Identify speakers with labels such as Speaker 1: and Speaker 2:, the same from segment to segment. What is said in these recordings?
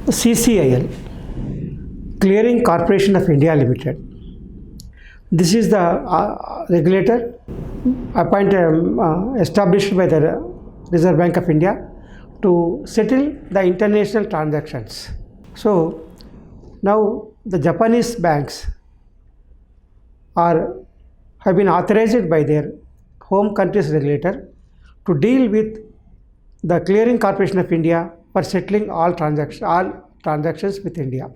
Speaker 1: CCIL, Clearing Corporation of India Limited. This is the regulator established by the Reserve Bank of India to settle the international transactions. So now the Japanese banks have been authorized by their home country's regulator to deal with the Clearing Corporation of India for settling all transactions with India.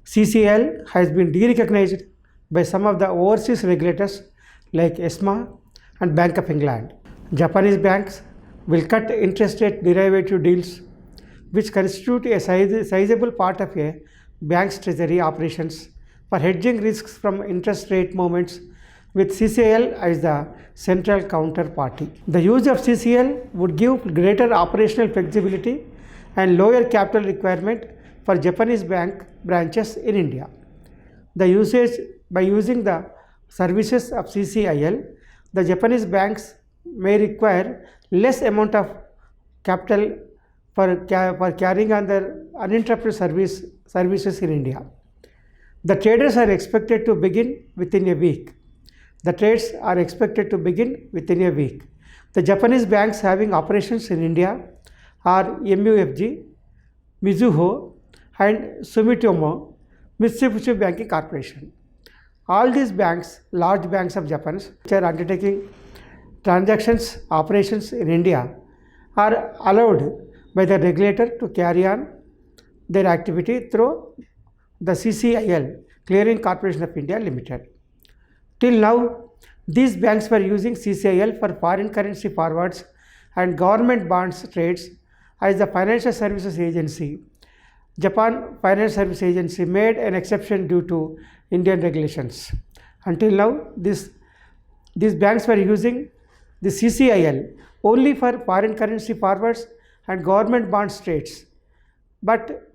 Speaker 1: CCIL has been de-recognized by some of the overseas regulators like ESMA and Bank of England. Japanese banks will cut interest rate derivative deals, which constitute a sizable part of a bank's treasury operations for hedging risks from interest rate movements, with CCIL as the central counterparty. The use of CCIL would give greater operational flexibility and lower capital requirement for Japanese bank branches in India. By using the services of CCIL, the Japanese banks may require less amount of capital for carrying on their uninterrupted services in India. The traders are expected to begin within a week. The trades are expected to begin within a week. The Japanese banks having operations in India are MUFG, Mizuho, and Sumitomo Mitsubishi Banking Corporation. All these banks, large banks of Japan, which are undertaking operations in India, are allowed by the regulator to carry on their activity through the CCIL, Clearing Corporation of India Limited. Till now, these banks were using CCIL for foreign currency forwards and government bonds trades. As the Financial Services Agency, Japan Financial Service Agency made an exception due to Indian regulations. Until now, these banks were using the CCIL only for foreign currency forwards and government bonds trades. But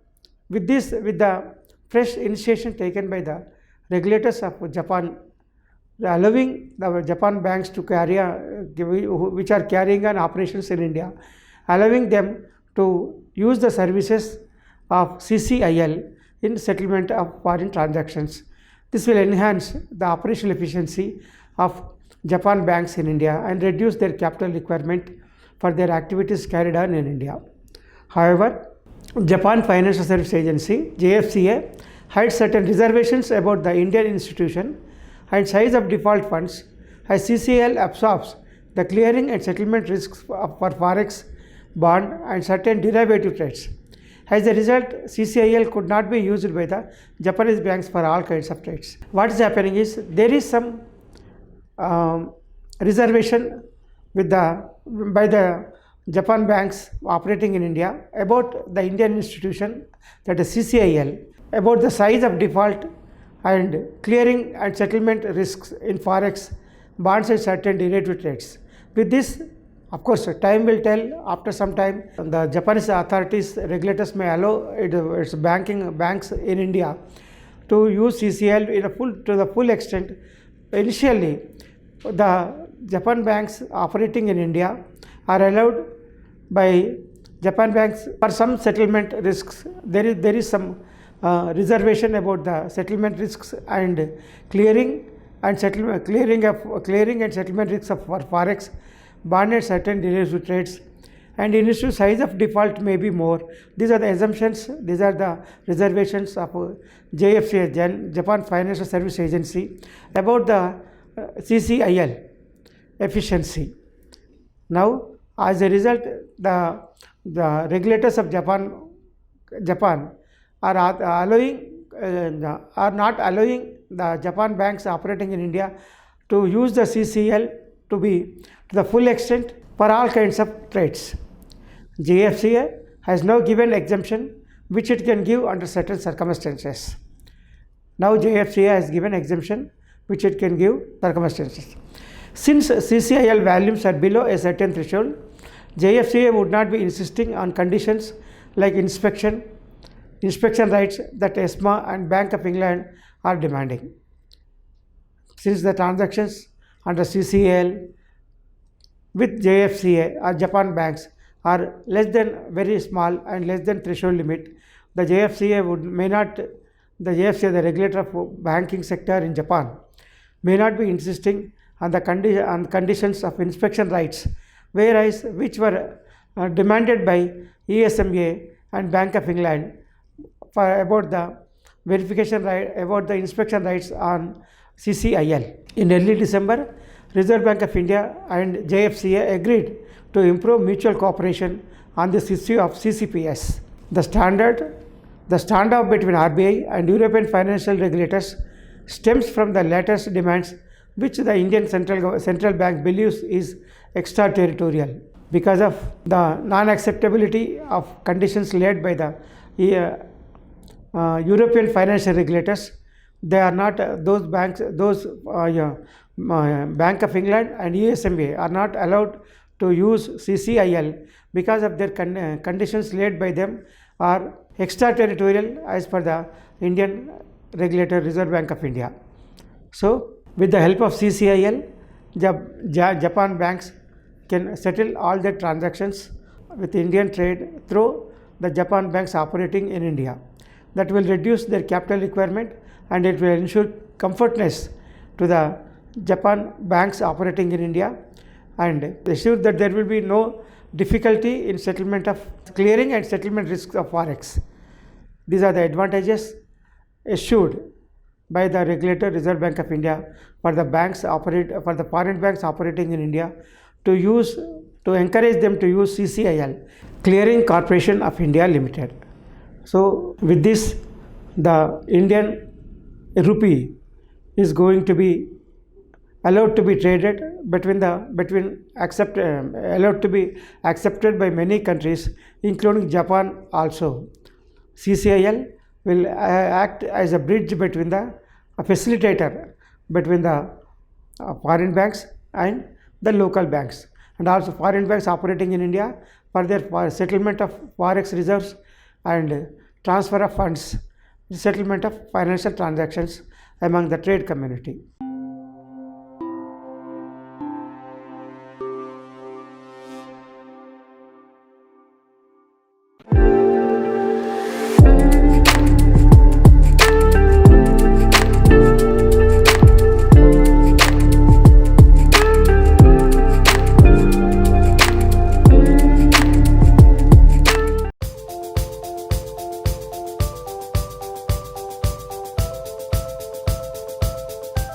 Speaker 1: with the fresh initiation taken by the regulators of Japan, allowing the Japan banks to which are carrying on operations in India, allowing them to use the services of CCIL in settlement of foreign transactions. This will enhance the operational efficiency of Japan banks in India and reduce their capital requirement for their activities carried on in India. However, Japan Financial Service Agency, JFCA, had certain reservations about the Indian institution and size of default funds, as CCIL absorbs the clearing and settlement risks for forex, bond, and certain derivative trades. As a result, CCIL could not be used by the Japanese banks for all kinds of trades. What is happening is there is some reservation by the Japan banks operating in India about the Indian institution, that is CCIL, about the size of default and clearing and settlement risks in forex, bonds, and certain derivative trades. With this, of course, time will tell. After some time, the Japanese authorities, regulators may allow its banks in India to use CCIL to the full extent. Initially, the Japan banks operating in India are allowed by Japan banks for some settlement risks. There is some reservation about the settlement risks and clearing and settlement risks of forex, bond, and certain derivative trades, and initial size of default may be more. These are the assumptions, these are the reservations of JFCA, Japan Financial Service Agency, about the CCIL efficiency. Now, as a result, the regulators of Japan are not allowing the Japan banks operating in India to use the CCIL to the full extent for all kinds of trades. JFCA has now given exemption which it can give under certain circumstances. Now JFCA has given exemption which it can give circumstances. Since CCIL volumes are below a certain threshold, JFCA would not be insisting on conditions like inspection rights that ESMA and Bank of England are demanding. Since the transactions under CCIL with JFCA or Japan banks are less than very small and less than threshold limit, the JFCA, the regulator of banking sector in Japan, may not be insisting on the conditions of inspection rights, whereas which were demanded by ESMA and Bank of England for about the verification right, about the inspection rights on CCIL. In early December, Reserve Bank of India and JFCA agreed to improve mutual cooperation on this issue of CCPS. The standoff between RBI and European financial regulators stems from the latter's demands, which the Indian Central Bank believes is extraterritorial. Because of the non-acceptability of conditions laid by the European financial regulators, they are not Bank of England and ESMA are not allowed to use CCIL because of their conditions laid by them are extraterritorial as per the Indian regulator Reserve Bank of India. So, with the help of CCIL, Japan banks can settle all their transactions with Indian trade through the Japan banks operating in India. That will reduce their capital requirement and it will ensure comfortness to the Japan banks operating in India and ensure that there will be no difficulty in settlement of clearing and settlement risks of forex. These are the advantages assured by the regulator Reserve Bank of India for the foreign banks operating in India to encourage them to use CCIL, Clearing Corporation of India Limited. So with this, the Indian rupee is going to be allowed to be traded allowed to be accepted by many countries, including Japan also. CCIL will act as a bridge between a facilitator between the foreign banks and the local banks, and also foreign banks operating in India for their settlement of forex reserves and transfer of funds, settlement of financial transactions among the trade community.